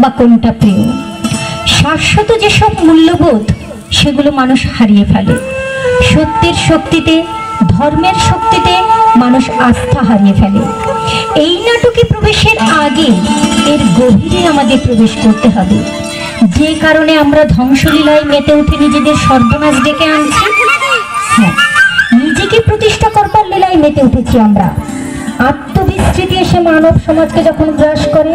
বা কোনটা প্রিয়। শাশ্বত যেসব মূল্যবোধ সেগুলো মানুষ হারিয়ে ফেলে। সত্যের শক্তিতে, ধর্মের শক্তিতে মানুষ আস্থা হারিয়ে ফেলে। এই নাটকে প্রবেশের আগে এর গভীরে আমাদের প্রবেশ করতে হবে। যে কারণে আমরা ধ্বংসলীলায় মেতে উঠে নিজেদের সর্বনাশ ডেকে আনছি, হ্যাঁ, নিজেকে প্রতিষ্ঠা করবার লীলায় মেতে উঠেছি আমরা। আত্মবিস্মৃতি এসে মানব সমাজকে যখন গ্রাস করে,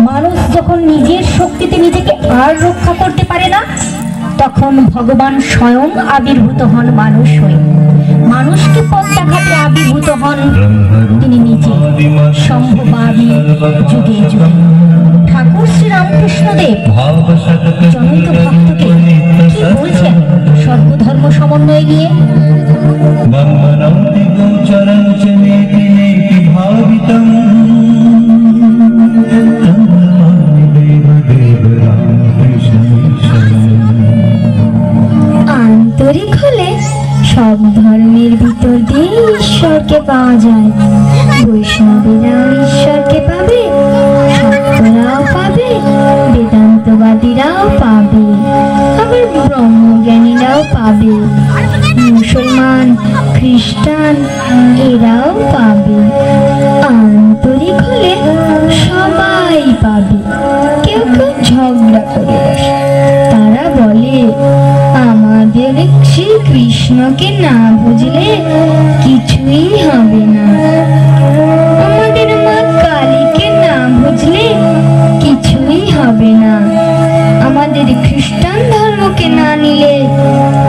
মানুষ যখন নিজের শক্তিতে নিজেকে আর রক্ষা করতে পারে না, তখন ভগবান স্বয়ং আবির্ভূত হন মানুষ হয়ে। মানুষকে পথ দেখাতে আবির্ভূত হন তিনি নিজে, সম্ভবামী যুগে যুগে। ঠাকুর শ্রী রামকৃষ্ণদেব জনন্ত ভক্তকে কি বলছেন সর্বধর্ম সমন্বয় নিয়ে? আন্তরিক হলে সব ধর্মের ভিতর দিয়ে ঈশ্বরকে পাওয়া যায়। বৈষ্ণবেরাও ঈশ্বরকে পাবে, শাক্তরাও পাবে, বেদান্তবাদীরাও পাবে, আবার ব্রহ্মজ্ঞানীরাও পাবে, মুসলমান, খ্রিস্টান এরাও পাবে। আন্তরিক হলে সবাই পাবে। কেউ কেউ ঝগড়া করে বসে। তারা বলে, আমাদের শ্রীকৃষ্ণকে না বুঝলে কিছুই হবে না, আমাদের মা কালীকে না বুঝলে কিছুই হবে না, আমাদের খ্রিস্টান ধর্মকে না নিলে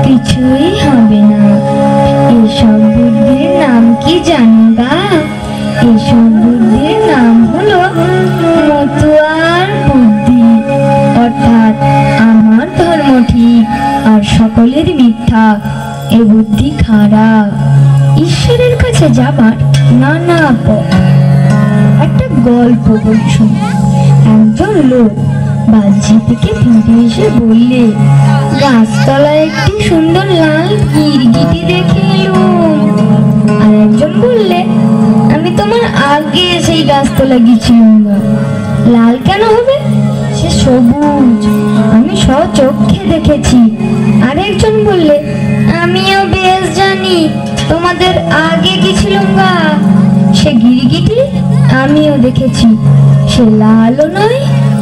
কিছুই হবে না। এসব বুদ্ধির নাম কি জানবা? এসব বুদ্ধির নাম হলো মতুয়ার বুদ্ধি, অর্থাৎ আমার ধর্ম ঠিক আর সকলের মিথ্যা, এ বুদ্ধি খারাপ। ঈশ্বরের কাছে যাবার নানা পথ। একটা গল্প বলি শুনুন। একজন লোক বাজি থেকে ফিরে এসে বললে, গাছতলায় একটি সুন্দর লাল গিরগিটি দেখে এলুম। আর একজন বললে, আমি তোমার আগে সেই গাছতলা গিয়েছিলাম না। লাল কেন হবে? সে সবুজ, আমি স্বচক্ষে দেখেছি। আরেকজন বললে, আমিও বেশ জানি, তোমাদের আগে গেছিলাম গা। সে গিরগিটি আমিও দেখেছি, সে লালও নয়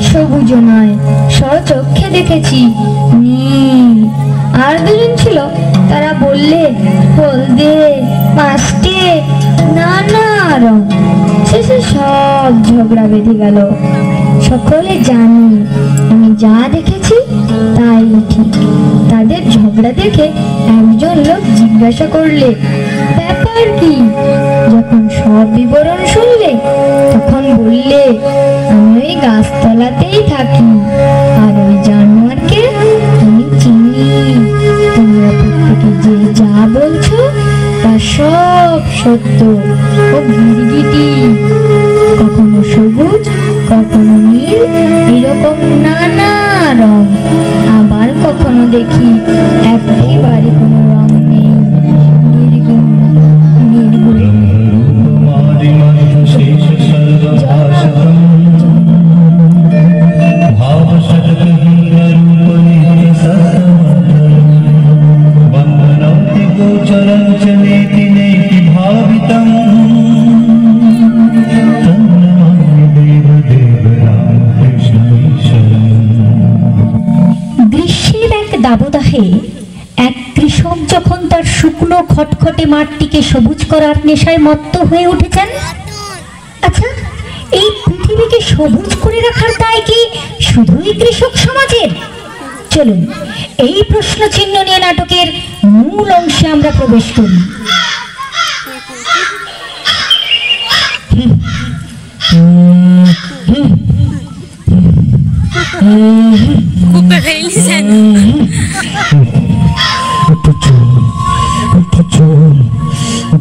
সবুজও নয়, স্বচক্ষে দেখেছি, নীল। আর দুজন ছিল, তারা বললে হলদে, পাঁচটে, নানা রং। শেষে সব ঝগড়া বেঁধে গেল। সকলে জানি আমি যা দেখেছি তাই ঠিক। তাদের ঝগড়া দেখে একজন লোক জিজ্ঞাসা করলে, ব্যাপার কি? যখন সব বিবরণ শুনলে তখন বললে, আমি ওই গাছতলাতেই থাকি, আর ওই জানোয়ারকে আমি চিনি। তোমরা প্রত্যেকে যে যা বলছো তা সব সত্য। ও গিরগিটি কখনো সবুজ, কখনো নীল, এরকম নানা রং। আবার কখনো দেখি একেবারে কোনো রং নেই, নির্গুণ, নির্গুণ। দাবদাহে এক কৃষক যখন তার শুকনো খটখটে মাঠটিকে সবুজ করার নেশায় মত্ত হয়ে উঠেছেন, আচ্ছা, এই পৃথিবীকে সবুজ করে রাখার দায় কি শুধুই কৃষক সমাজের? চলুন এই প্রশ্ন চিহ্ন নিয়ে নাটকের মূল অংশে আমরা প্রবেশ করি।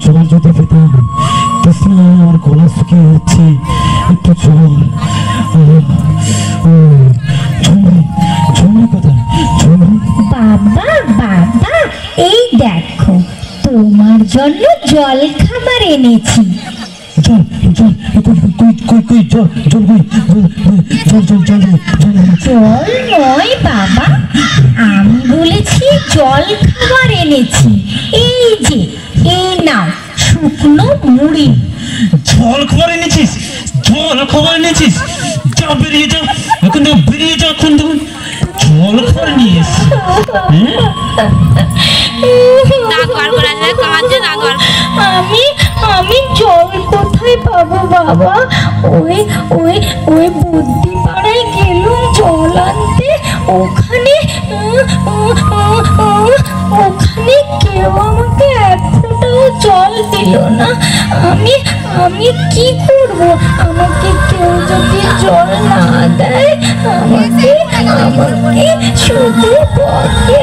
জল যদি পেতাম, তৃষ্ণায় আমার গলা শুকিয়ে যাচ্ছে, একটু জল। বাবা বাবা, এই দেখো তোমার জন্য জল খাবার এনেছি। জল জল, কই কই জল জল কই জল জল জল জল জল নয় বাবা, আমি বলেছি জল খাবার এনেছি। এই যে, এই নাও শুকনো মুড়ি। জল খাবার এনেছিস? জল খাবার এনেছিস? যা বেরিয়ে যা এখন থেকে, বেরিয়ে যা এখন থেকে। জল খাবার নিয়ে এসছিস? আমি আমি জল কোথায় পাবো বাবা? ওই ওই ওই বুদ্ধি পাড়ায় গেলুম জল আনতে, ওখানে ওখানে কেউ আমাকে এক ফোঁটাও জল দিল না। আমি আমি কি করব? আমাকে কেউ যদি জল না দেয়, আমাকে আমাকে শুধু বকে।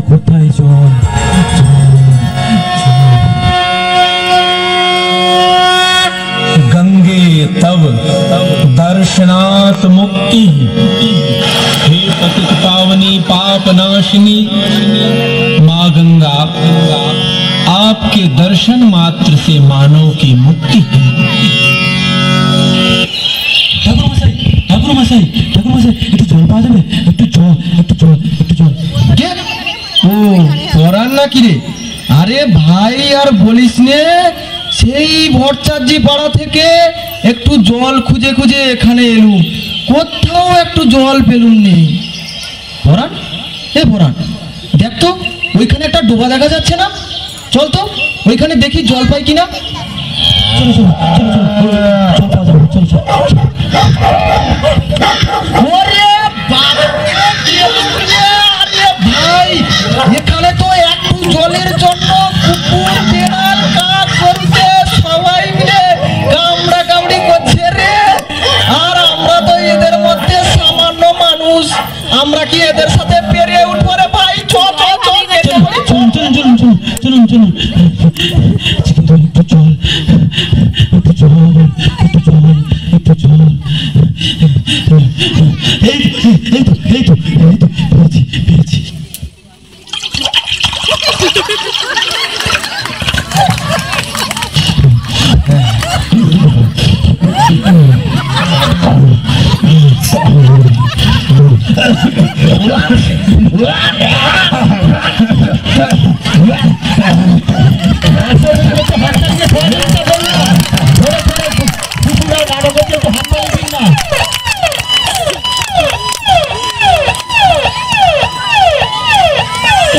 কোথায় জল? गंगे तब दर्शनात् मुक्ति, हे पतित पावनी पाप नाशिनी माँ गंगा, आपके दर्शन मात्र से मानव की मुक्ति है। ঠাকুর মশাই, ঠাকুর মশাই, ঠাকুর মশাই, একটু জল পাওয়া যাবে? একটু জল, একটু জল, একটু জল। কে? ও পরান নাকি রে? আরে ভাই আর বলিস নে, সেই ভট্টাচার্য পাড়া থেকে একটু জল খুঁজে খুঁজে এখানে এলুম, কোথাও একটু জল পেলুম নেই। পরান, এ পরান, দেখ তো ওইখানে একটা ডোবা দেখা যাচ্ছে না? চল তো ওইখানে দেখি জল পাই কিনা। চলো চলো চলো চলো, জল পাওয়া যাবে, চলো চলো। ওরে বাপরে, আরে ভাই, এখানে তো একটু জলের জন্য কুকুর, বেড়াল, কাক, গরুতে সবাই মিলে কামড়া কামড়ি করছে রে। আর আমরা তো এদের মধ্যে সামান্য মানুষ, আমরা কি এদের সাথে পেরে উঠবো রে ভাই? চ চ চ, কেটে পড়ি। চলুন চলুন চলুন চলুন চলুন চলুন, কিন্তু একটু জল, একটু জল, একটু জল, একটু জল। এই এই তো এই তো এই তো পেয়েছি পেয়েছি।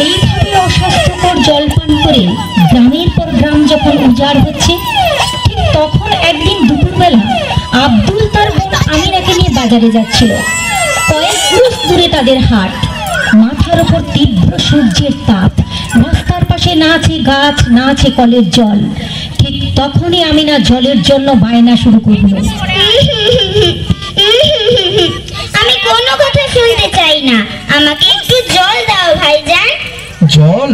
এইভাবে অস্বাস্থ্যকর জল পান করে গ্রামের পর গ্রাম যখন উজাড় হচ্ছে, ঠিক তখন একদিন দুপুরবেলা আব্দুল তার বোন আমিনাকে নিয়ে বাজারে যাচ্ছিল। কয়েক ক্রোশ দূরে তাদের হাট, মাথার ওপর তীব্র সূর্যের তাপ, রাস্তার পাশে না আছে গাছ, না আছে কলের জল। ঠিক তখনই আমিনা জলের জন্য বায়না শুরু করলো। আমি কোনো কথা শুনতে চাই না, আমাকে একটু জল দাও ভাইজান। জল?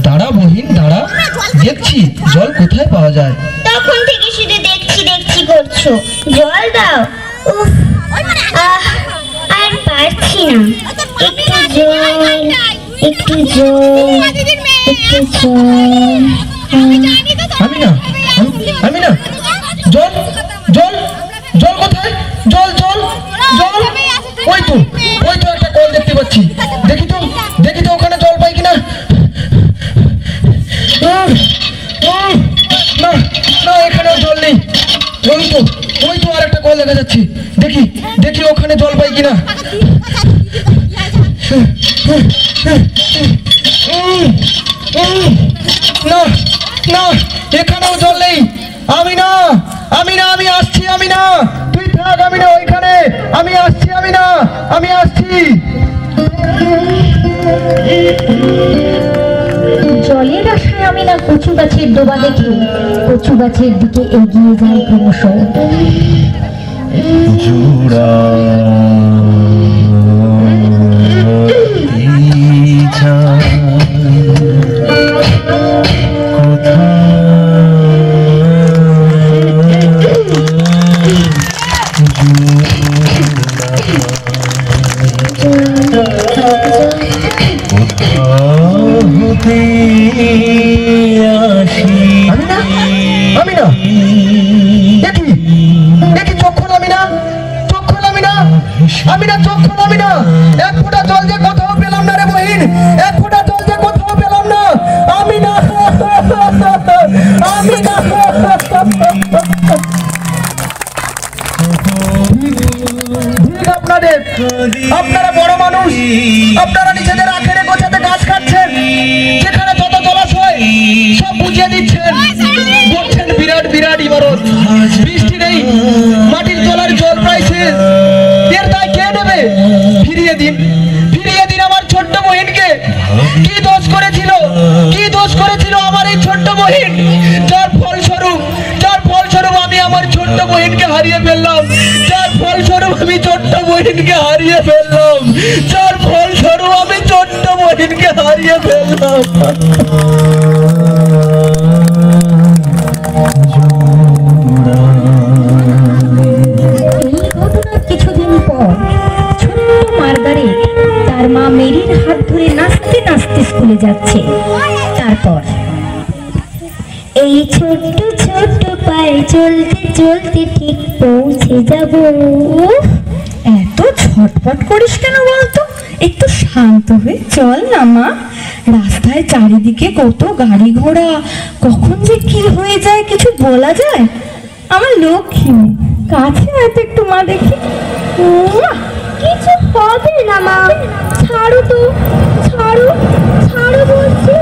দাঁড়া বহিন দাঁড়া, দেখছি জল কোথায় পাওয়া যায়। তখন থেকে শুধু দেখছি দেখছি করছো, জল দাও। উফ, আর পারছি না, একটু জল, একটু জল, একটু জল। আমি না, আমি না, জল জল জল কোথায়? জল জল জল, ওই তো ওই তো একটা কল দেখতে পাচ্ছি, দেখি তো দেখি তো ওখানে জল পাই কিনা। না না, এখানেও জল নেই। ওই তো আর একটা কল দেখা যাচ্ছে, দেখি দেখি ওখানে জল পাই কিনা। না না, এখানেও জল নেই। আমি না, আমি না, আমি আসছি। আমি না, তুই থাক। আমি না ওইখানে, আমি আসছি। আমি না, আমি আসছি। জলের আশায় আমিনা কচু গাছের ডোবা দেখে কচু গাছের দিকে এগিয়ে যায় ক্রমশ। জুড়া জল আমি না দেখি চক্ষু আমি না এক ফোঁটা জল যে কোথাও পেলাম না রে বহিন, এক ফোঁটা জল যে কোথাও পেলাম না। আমি না ঠিক আপনারা বড় মানুষ, আপনারা নিজেদের আখেরে গোছাতে গাছ কাটছেন, যেখানে যত জলাশয় সব বুঝিয়ে দিচ্ছেন, বলছেন বিরাট বিরাট ইমারত, বৃষ্টি নেই, মাটির তলার জল প্রায় শেষ, এর দায় কে নেবে? ফিরিয়ে দিন আমার ছোট্ট বহিনকে। কি দোষ করেছিল আমার এই ছোট্ট বহিন, যার ফলস্বরূপ আমি আমার ছোট্ট বহিনকে হারিয়ে ফেললাম, যার ফলস্বরূপ আমি ছোট্ট বহিনকে হারিয়ে ফেললাম। এই ঘটনার কিছুদিন পর ছোট্ট মার্গারেট তার মা মেরির হাত ধরে নাচতে নাচতে স্কুলে যাচ্ছে। তারপর এই ছোট্ট ছোট্ট পায়ে চলতে চলতে ঠিক পৌঁছে যাব। এত ছটপট করিস কেন বলতো? একটু শান্ত হয়ে চল না মা। রাস্তায় চারিদিকে কত গাড়ি ঘোড়া, কখন যে কি হয়ে যায় কিছু বলা যায়? আমার লক্ষ্মী কাছে এত একটু মা দেখি। কিছু হবে না মা, ছাড়ো বলছি।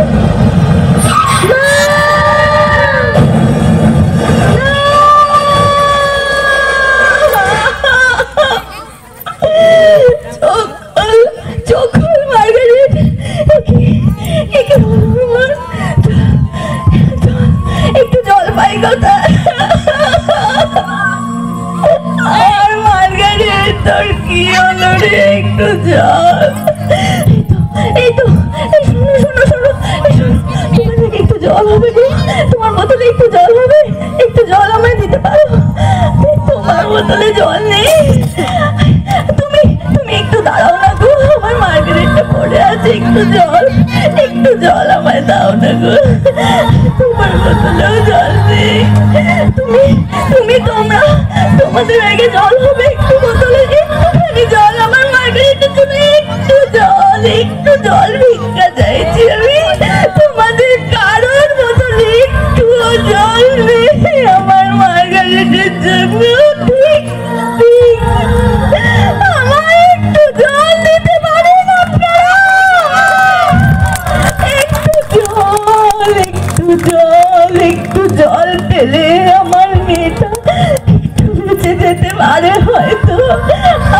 একটু জল পাই কথা। আর মার্গারেট তোর কি হলো রে? একটু জল। এই তো শোনো একটু জল হবে গো, তোমার বোতলে একটু জল হবে, একটু জল আমায় দিতে পারো? তোমার বোতলে জল নেই? তুমি একটু দাঁড়াও না গো, আমার মার্গারেটটা পড়ে আছে, একটু জল আমায় দাও না গো, তোমার বোতলেও জল নেই। তোমাদের আগে জল হবে, একটু বোতলে একটুখানি জল আমার মার্গারেটের জন্য, একটু জল ভিক্ষা চাইছি আমি, তোমাদের কারোর বোতলে একটু জল নেই আমার মার্গারেটের জন্য, ঠিক আমার একটু জল দিতে পারেন আপনারা? একটু জল পেলে আমার মেয়েটা বেঁচে যেতে পারে হয়তো।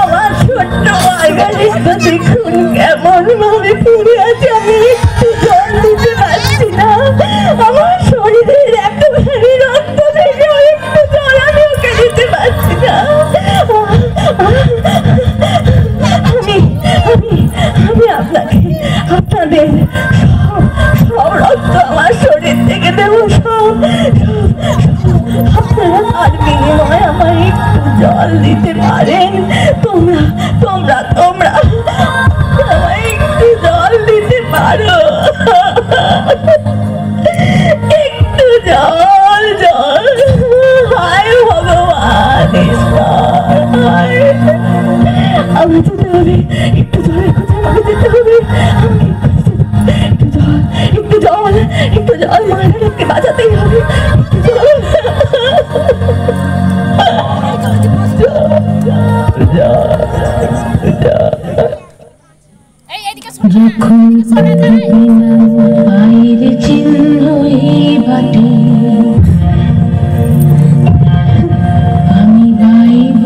আমার ছোট্ট মার্গারেটটা দেখুন কেমন ভাবে পড়ে আছে, আমি একটু জল দিতে পারছি না, আমার শরীরের একেবারে রক্ত থেকে একটু জল আমি ওকে দিতে পারছি না। আমি আপনাদের সব রক্ত আমার শরীর থেকে দেবো, সব আপনারা আর বিনিময়ে আমার একটু জল দিতে পারেন? তোমরা আমায় একটু জল দিতে পারো? একটু জল। হায় ভগবান, আমাকে যেতে হবে, একটু জলের কোথায় আমাকে যেতে হবে, একটু জল মার্গারেটকে বাঁচাতেই হবে, যখন পায়ের চিহ্ন এই বাটে, আমি বাইব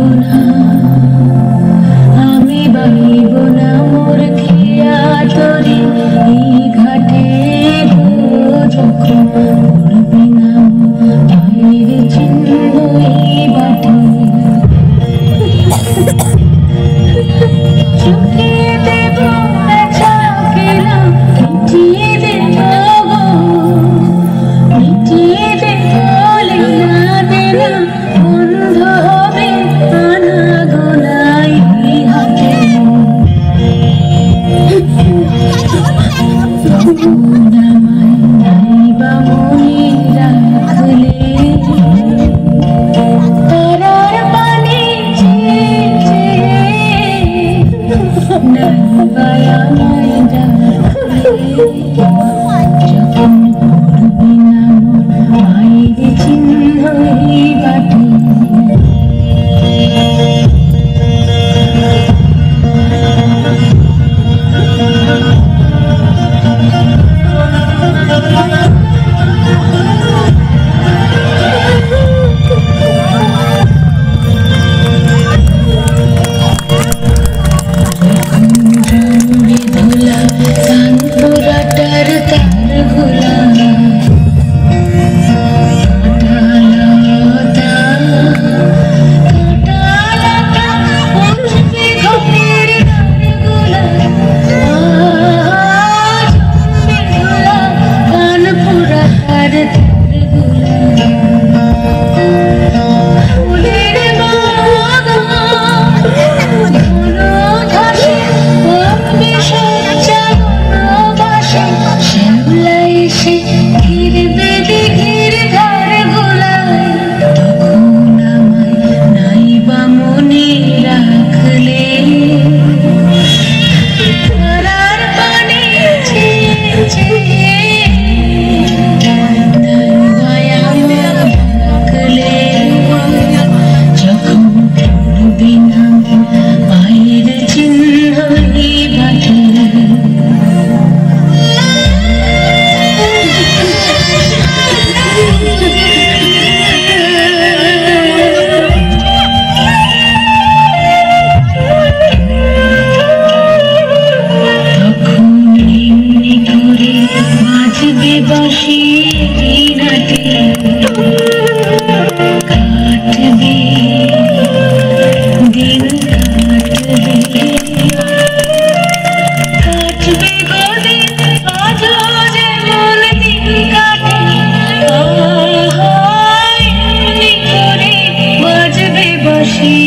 না মোর খেয়া তরে এই ঘাটে গো, যখন পড়বি না পায়ের চিহ্ন এই বাটে। চোখে দেব চাকেরা, মিটিয়ে দেব গো, মিটিয়ে দেব লীলা দেনা, বন্ধ হবে আনা গোনাই হাতে। আমায় এসে ঘিরবে দিঘির ধারে গোলায়, তখন আমায় নাই বা মনে রাখলে। তারার পানে চেয়ে চেয়ে নাই বা আমায় ডাকলে, যখন পড়বে না পায়ের চিহ্ন এই বাটে। তখন এমনি করে বাজবে বাঁশি নাটে, কাটবে দিন কাটবে, কাটবে গদিন আজও যেমন দিন কাটে। আহায় এমনি করে বাজবে বাঁশি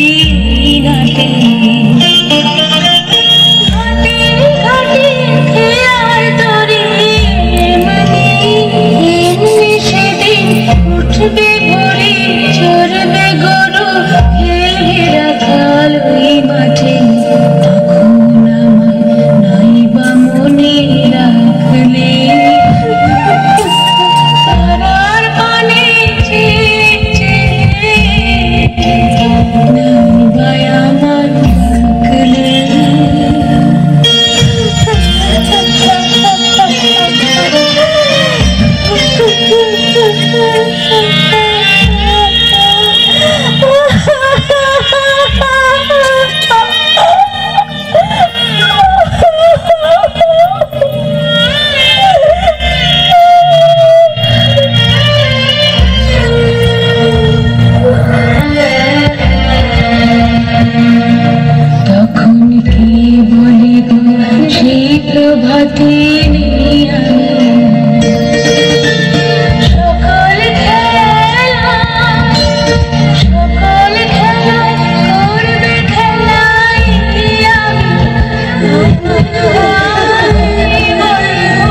নাটে। ঘাটে ঘাটে খেয়ার তরে এমনি এমনি সেদিন উঠবে ভোরে, চড়বে গরু, খেলবে রাখাল ওই মাঠে। তখন আমায় নাই বা মনে রাখলে, তারার পানে চেয়ে চেয়ে নাই বা আমায় ডাকলে। তখন কে বলিব সেই প্রভাতে নেই আমি, সকল খেলা সকল খেলায় করবে খেলাই আমি বলিব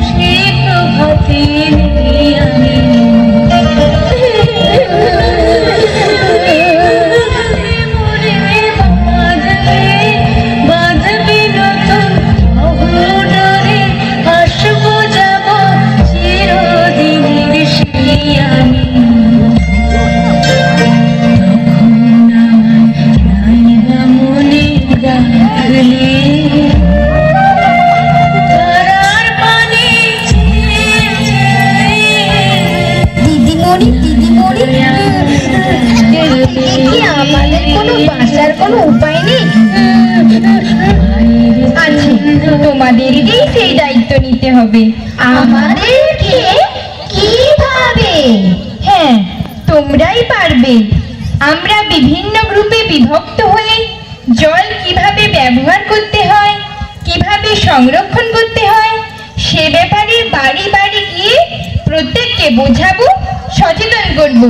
সেই প্রভাতে নেই আমি। বাঁধবে নতুন অহুডরে, আসবো যাব চিরদিনের সেই আমি। তখন আমায় নাই বা মনে রাখলে, তারার পানে চেয়ে দিদিমণি দিদিমণি কি আমাদের কোনো বাঁচার কোনো উপায় নেই? আছে, তোমাদেরকেই সেই দায়িত্ব নিতে হবে। আমাদেরকে কিভাবে? হ্যাঁ, তোমরাই পারবে। আমরা বিভিন্ন গ্রুপে বিভক্ত হয়ে জল কিভাবে ব্যবহার করতে হয়, কিভাবে সংরক্ষণ করতে হয়, সে ব্যাপারে বাড়ি বাড়ি গিয়ে প্রত্যেককে বোঝাবো, সচেতন করব।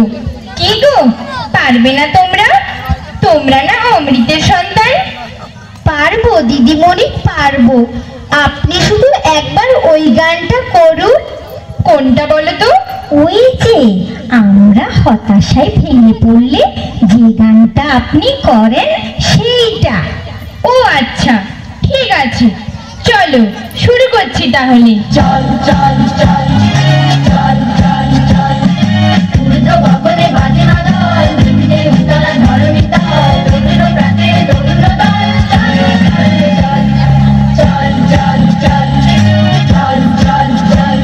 কি গো, পারবে না তোমরা? তোমরা না অমৃতের সন্তান? পারবো দিদিমণি, পারবো। আপনি শুধু একবার ওই গানটা করুন। কোনটা বলো তো? ওই যে আমরা হতাশায় ভেঙে পড়লে যে গানটা আপনি করেন সেইটা। ও আচ্ছা, ঠিক আছে, চলো শুরু করছি তাহলে। চল চল চল চল চল চল, ঊর্ধ্ব গগনে বাজে মাদল, নিম্নে উতলা ধরণী তল, তরুণ প্রাতে তরুণ দল। চল চল চল চল চল চল চল চল চল।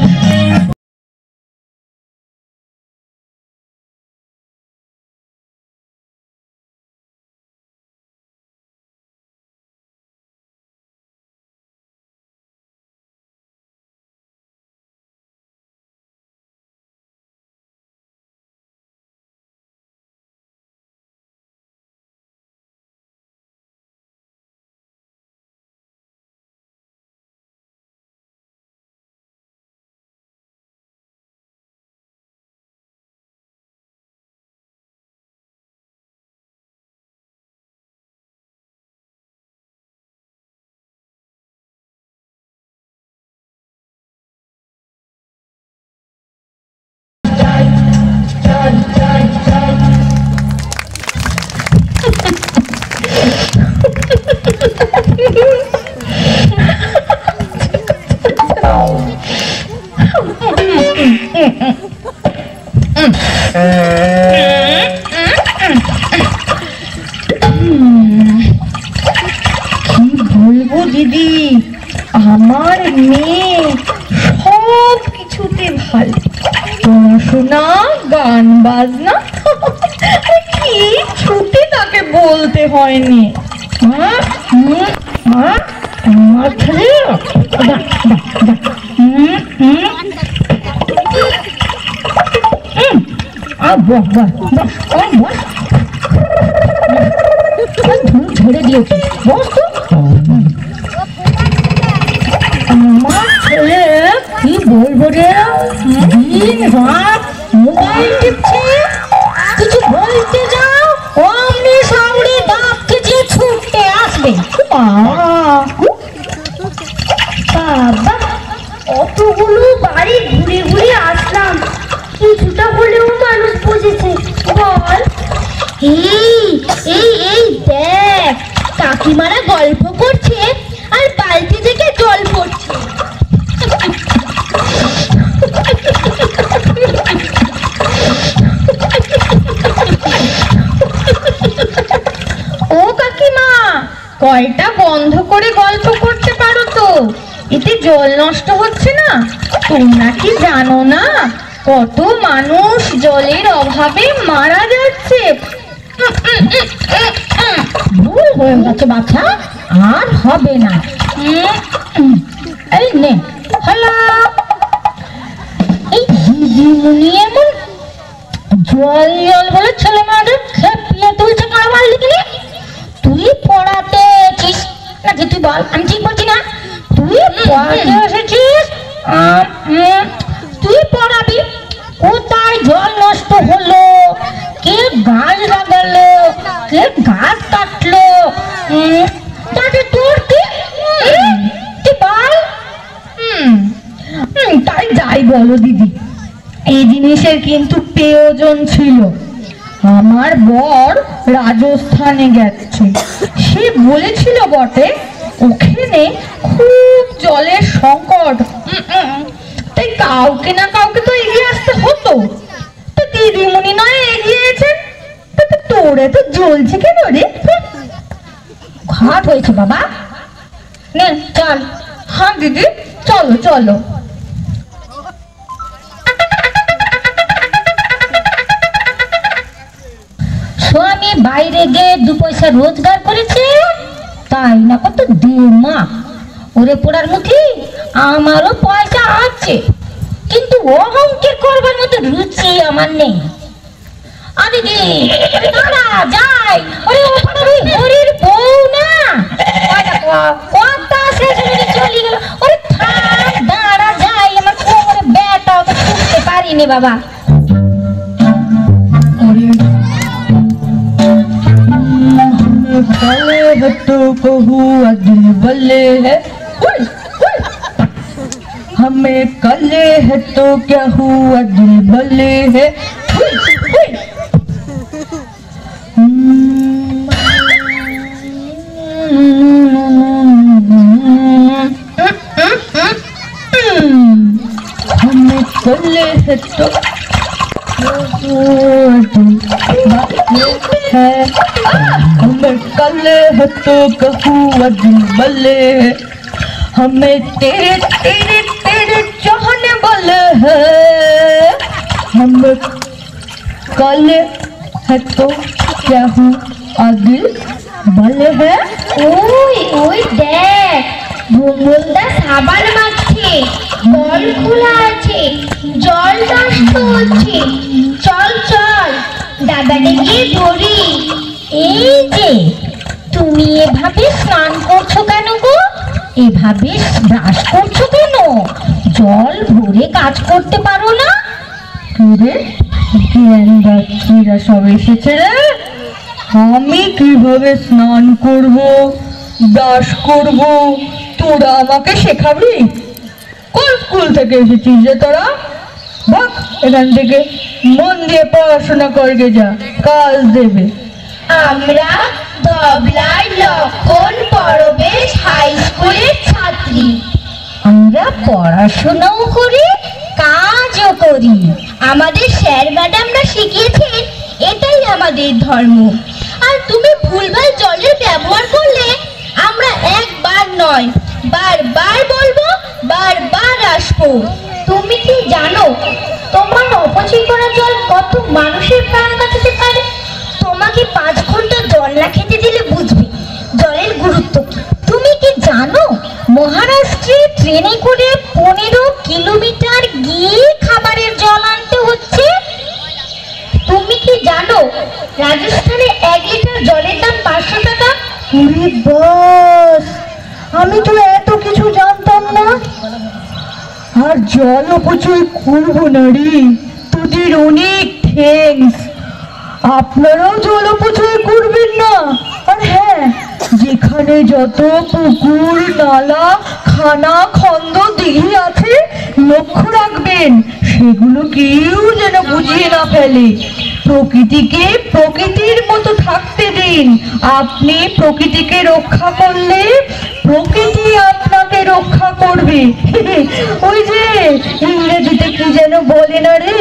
কি বলবো দিদি, আমার মেয়ে সব কিছুতে ভালো, পড়াশোনা, গান বাজনা কি ছুটি তাকে বলতে হয়নি। আমার ছেলে ছেড়ে দিয়েছি, বস তো। আমার ছেলে কি বলবো রে, দিন রাত মোবাইল টিপছে, কিছু বলতে যাও অমনি সামনে দাঁত কেটে ছুটতে আসবে। বাবা, অতগুলো বাড়ি ঘুরে ঘুরে আসলাম, কিছুটা হলেও মানুষ বুঝেছে বল? এই এই এই দেখ, কাকিমারা গল্প করছে আর বালতি থেকে জল পড়ছে। ও কাকিমা, কলটা বন্ধ করে গল্প করতে পারো তো, এতে জল নষ্ট হচ্ছে না? তোমরা কি জানো না কত মানুষ জলের অভাবে মারা যাচ্ছে? ভুল হয়ে গেছে বাচ্চা, আর হবে না। এই নে হ্যালো, এই দিদিমণি এমন জল জল বলে ছেলে মেয়েদের খেপিয়ে তুলছে কারবার লিখলে। তুই পড়াতে এসেছিস নাকি? তুই বল, আমি ঠিক বলছি না? তুই পড়াতে এসেছিস, তুই পড়াবি। কোথায় জল নষ্ট হলো, কে গাছ লাগালো, কে গাছ কাটলো, তাতে তোর কি? তুই বল। তাই যাই বলো দিদি, এই জিনিসের কিন্তু প্রয়োজন ছিল। আমার বর রাজস্থানে গেছে, সে বলেছিল বটে ওখানে খুব জলের সংকট, তাই কাউকে না কাউকে তো এগিয়ে আসতে হতো। তো দিদিমণি নয় এগিয়েছেন, তোরে তো জ্বলছে কেন রে? ঘাট হয়েছে বাবা, নে চল। হ্যাঁ দিদি, চলো চলো। স্বামী বাইরে গিয়ে 2 পয়সা রোজগার করেছে, তাই না কত মা ওরে পোড়ার মুখী। আমারও পয়সা আছে, কিন্তু অহংকার করবার মতো রুচি আমার নেই। দিদি দাঁড়া যাই, ওরে হরির বউ না কথা শেষ হয়ে চলে গেল। ওরে থাক, দাঁড়া যাই, আমার কোমরে ব্যথা, ওকে ছুটতে পারিনি বাবা। काले हट्टों को हुआ दिल बल्ले है, हमें काले हट्टों क्या हुआ दिल बल्ले है। हमें काले हट्टों है, हमें काले हट्टों का हुआ दिल बल्ले है, हमें तेरे तेरे तेरे चाहने वाले हैं, हमें काले हट्टों क्या हुआ दिल बल्ले है। ওই ওই দেখ, ভুমুলদা সাবান মাখছে, কল খোলা আছে, জল নষ্ট হচ্ছে। চল চল, দাদাকে গিয়ে ধরি। এই যে তুমি এভাবে স্নান করছো কেন গো? এভাবে ব্রাশ করছো কেন? জল ভরে কাজ করতে পারো না? রে জ্ঞানদাত্রীরা সব এসেছে রে, আমি কিভাবে স্নান করব, ব্রাশ করব, তোরা আমাকে শেখাবি? কোন স্কুল থেকে এসেছিস যে তোরা? ভাগ এখান থেকে, মন দিয়ে পড়াশোনা করবে, যা কাজ দেবে। আমরা দবলার লক্ষণ পরবেশ হাই স্কুলের ছাত্রী। আমরা পড়াশোনাও করি, কাজও করি। আমাদের স্যার ম্যাডামরা শিখিয়েছেন এটাই আমাদের ধর্ম। আর তুমি ভুলভাল জলের ব্যবহার করলে আমরা একবার নয় বারবার বলবো, বারবার আসবো। তুমি কি জানো তোমার অপচয় করা জল কত মানুষের প্রাণ বাঁচাতে পারে? তোমাকে 5 ঘন্টা জল না খেতে দিলে বুঝবে জলের গুরুত্ব কি। তুমি কি জানো মহারাষ্ট্রে ট্রেনে করে 15 কিলোমিটার গিয়ে খাবারের জল আনতে হচ্ছে? তুমি কি জানো রাজস্থানে 1 লিটার জলের দাম 500 টাকা? ওরে বাস, আমি তো এত কিছু জানতাম না। আর জল অপচয় করবো না রে, তোদের অনেক থ্যাঙ্কস। আপনারাও জল অপচয় করবেন না। আর হ্যাঁ, যেখানে যত পুকুর, নালা, খানা, খন্দ, দিঘি আছে লক্ষ্য রাখবেন সেগুলো কেউ যেন বুঝিয়ে না ফেলে। প্রকৃতিকে প্রকৃতির মতো থাকতে দিন। আপনি প্রকৃতিকে রক্ষা করলে প্রকৃতি আপনাকে রক্ষা করবে। ওই যে ইংরেজিতে কি যেন বলে না রে,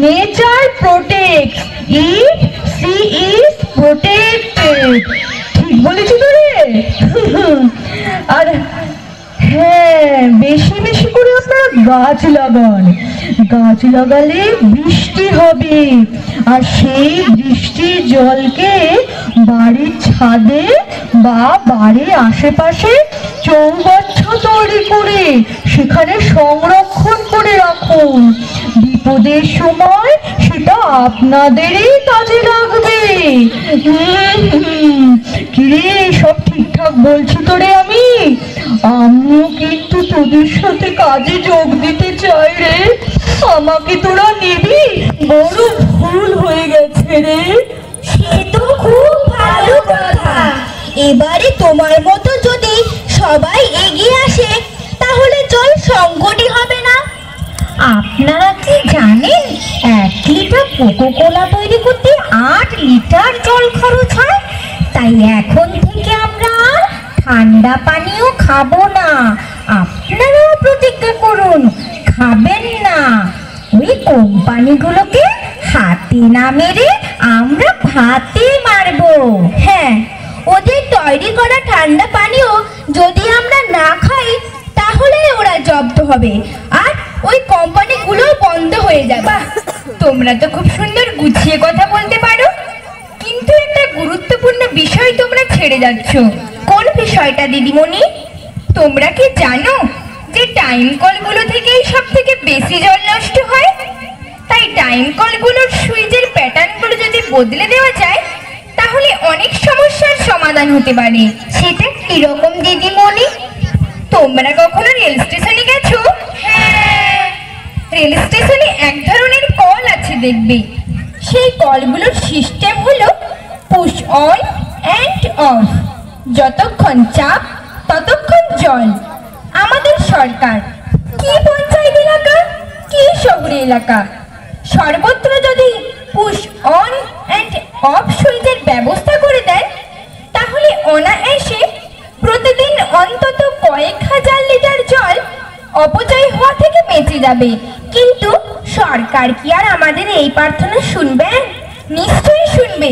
nature protect it, she is protected. ঠিক বলেছি তো রে? আর হ্যাঁ, বেশি বেশি করে আপনারা গাছ লাগান। গাছ লাগালে বৃষ্টি হবে, আর সেই বৃষ্টির জলকে বাড়ির ছাদে বা বাড়ির আশেপাশে চৌবাচ্চ তৈরি করে সেখানে সংরক্ষণ করে রাখুন। বিপদের সময় সেটা আপনাদেরই কাজে লাগবে। কিরে, সব ঠিকঠাক বলছি তো রে? আমিও কিন্তু তোদের সাথে কাজে যোগ দিতে চাই রে। আমাকে তোরা নিবি? বড় ভুল হয়ে গেছে রে। সে তো খুব ভালো কথা। এবারে তোমার মতো যদি সবাই এগিয়ে আসে তাহলে জল সংকটই হবে না। আপনারা কি জানেন 1 লিটার কোকোকোলা তৈরি করতে 8 লিটার জল খরচ হয়? তাই এখন থেকে আমরা আর ঠান্ডা পানীয় খাবো না। আপনারাও প্রতিজ্ঞা করুন খাবেন না। ওই কোম্পানিগুলোকে হাতে না মেরে আমরা ভাতে মারবো। হ্যাঁ, ওদের তৈরি করা ঠান্ডা পানীয় যদি আমরা না খাই তাহলে ওরা জব্দ হবে আর ওই কোম্পানিগুলো বন্ধ হয়ে যাবে। তোমরা তো খুব সুন্দর গুছিয়ে কথা বলতে পারো, কিন্তু একটা গুরুত্বপূর্ণ বিষয় তোমরা ছেড়ে যাচ্ছ। কোন বিষয়টা দিদিমণি? তোমরা কি জানো যে টাইম কলগুলো থেকেই সব থেকে বেশি জল নষ্ট হয়? তাই টাইম কলগুলোর সুইচের প্যাটার্নগুলো যদি বদলে দেওয়া যায় তাহলে অনেক সমস্যার সমাধান হতে পারে। সেটা কিরকম দিদিমণি? তোমরা কখনো রেল স্টেশনে গেছো? হ্যাঁ, রেল স্টেশনে এক ধরনের কল আছে দেখবে। সেই কলগুলোর সিস্টেম হলো পুশ অন অ্যান্ড অফ। যতক্ষণ চাপ ততক্ষণ জল। আমাদের সরকার কি পঞ্চায়েত এলাকা কি শহরে এলাকা সর্বত্র যদি পুশ অন অ্যান্ড অফ সুইচের ব্যবস্থা করে দেন তাহলে অনায়াসে প্রতিদিন অন্তত কয়েক হাজার লিটার জল অপচয় হওয়া থেকে বেঁচে যাবে। কিন্তু সরকার কি আর আমাদের এই প্রার্থনা শুনবে? নিশ্চয়ই শুনবে।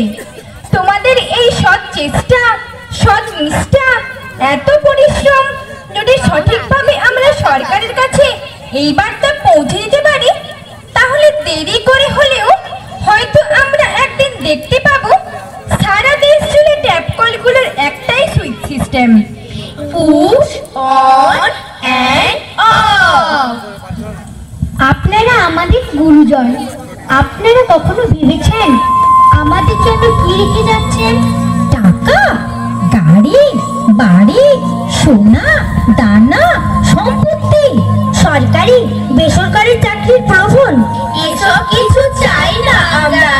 তোমাদের এই সৎ চেষ্টা, সৎ নিষ্ঠা, এত পরিশ্রম যদি সঠিকভাবে আমরা সরকারের কাছে এই বার্তা পৌঁছে দিতে পারি তাহলে দেরি করে হলেও হয়তো আমরা একদিন দেখতে পাবো সারা দেশ জুড়ে ট্যাপ কলগুলোর একটাই switch system, push on and of. আপনারা আমাদের গুরুজন। আপনারা কখনো ভেবেছেন আমাদের জন্য কি রেখে যাচ্ছেন? টাকা, গাড়ি, বাড়ি, সোনা, দানা, সম্পত্তি, সরকারি বেসরকারি চাকরির প্রলোভন। এসব কিছু চাই না আমরা।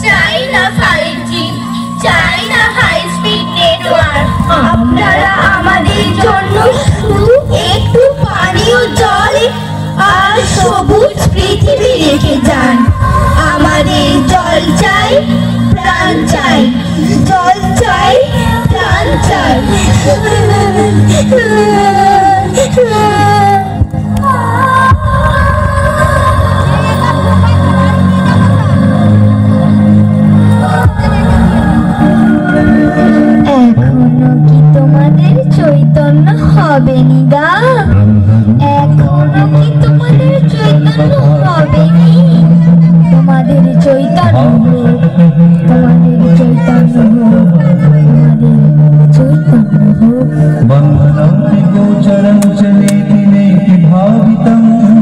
চাই না 5G, চাই না হাই স্পিড নেটওয়ার্ক। আপনারা আমাদের জন্য শুধু একটু পানীয় জল আর সবুজ পৃথিবী রেখে যান। আমাদের জল চাই, প্রাণ চাই। জল চাই, প্রাণ জল চাই। এখনো কি তোমাদের চৈতন্য হবে নি গা? এখনো কি তোমাদের চৈতন্য হবে নি? তোমাদের চৈতন্য হোক, তোমাদের চৈতন্য হোক, তোমাদের চৈতন্য হোক। बन्धनं गोचरं च नेति नेति भावितम्